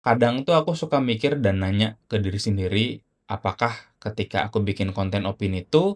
Kadang tuh aku suka mikir dan nanya ke diri sendiri, apakah ketika aku bikin konten opini tuh,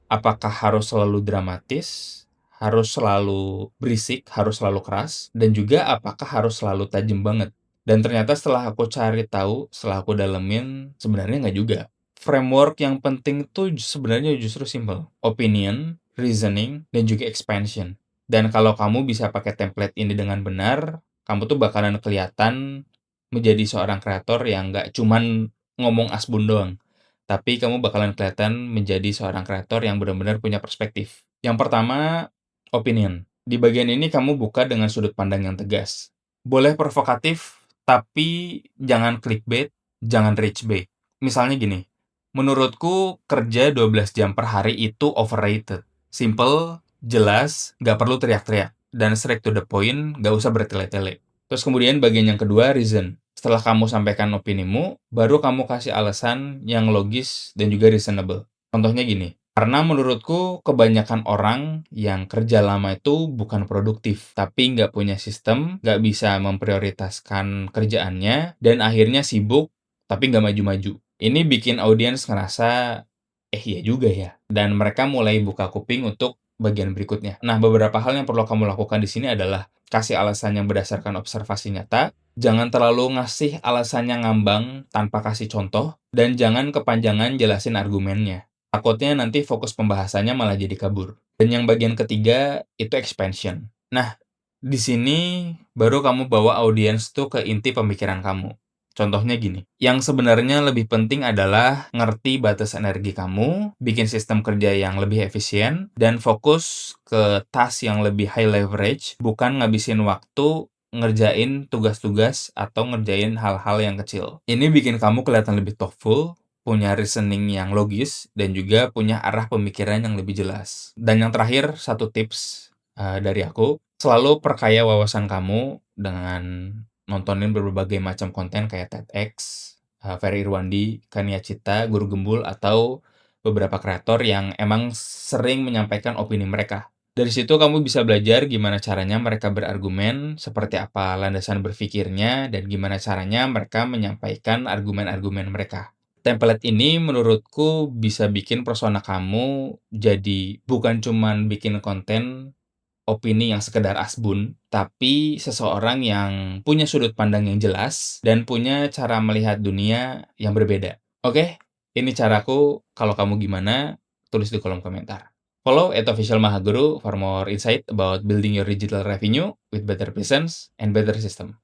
apakah harus selalu dramatis, harus selalu berisik, harus selalu keras, dan juga apakah harus selalu tajam banget? Dan ternyata setelah aku cari tahu, setelah aku dalemin, sebenarnya nggak juga. Framework yang penting tuh sebenarnya justru simple. Opinion, reasoning, dan juga expansion. Dan kalau kamu bisa pakai template ini dengan benar, kamu tuh bakalan kelihatan menjadi seorang kreator yang nggak cuman ngomong asbun doang, tapi kamu bakalan kelihatan menjadi seorang kreator yang benar-benar punya perspektif. Yang pertama, opinion. Di bagian ini kamu buka dengan sudut pandang yang tegas. Boleh provokatif, tapi jangan clickbait, jangan rage bait. Misalnya gini, menurutku kerja 12 jam per hari itu overrated. Simple, jelas, nggak perlu teriak-teriak. Dan straight to the point, nggak usah bertele-tele. Terus kemudian bagian yang kedua, reason. Setelah kamu sampaikan opinimu, baru kamu kasih alasan yang logis dan juga reasonable. Contohnya gini, karena menurutku kebanyakan orang yang kerja lama itu bukan produktif, tapi nggak punya sistem, nggak bisa memprioritaskan kerjaannya, dan akhirnya sibuk, tapi nggak maju-maju. Ini bikin audiens ngerasa, iya juga ya. Dan mereka mulai buka kuping untuk bagian berikutnya. Nah, beberapa hal yang perlu kamu lakukan di sini adalah kasih alasan yang berdasarkan observasi nyata, jangan terlalu ngasih alasan yang ngambang tanpa kasih contoh, dan jangan kepanjangan jelasin argumennya. Takutnya nanti fokus pembahasannya malah jadi kabur. Dan yang bagian ketiga, itu expansion. Nah, di sini baru kamu bawa audiens tuh ke inti pemikiran kamu. Contohnya gini, yang sebenarnya lebih penting adalah ngerti batas energi kamu, bikin sistem kerja yang lebih efisien, dan fokus ke task yang lebih high leverage, bukan ngabisin waktu ngerjain tugas-tugas atau ngerjain hal-hal yang kecil. Ini bikin kamu kelihatan lebih thoughtful, punya reasoning yang logis, dan juga punya arah pemikiran yang lebih jelas. Dan yang terakhir, satu tips dari aku, selalu perkaya wawasan kamu dengan nontonin berbagai macam konten kayak TEDx, Ferry Irwandi, Kania Cita, Guru Gembul, atau beberapa kreator yang emang sering menyampaikan opini mereka. Dari situ kamu bisa belajar gimana caranya mereka berargumen, seperti apa landasan berpikirnya, dan gimana caranya mereka menyampaikan argumen-argumen mereka. Template ini menurutku bisa bikin persona kamu jadi bukan cuman bikin konten opini yang sekedar asbun, tapi seseorang yang punya sudut pandang yang jelas dan punya cara melihat dunia yang berbeda. Oke, ini caraku. Kalau kamu gimana? Tulis di kolom komentar. Follow @officialmahaguru for more insight about building your digital revenue with better presence and better system.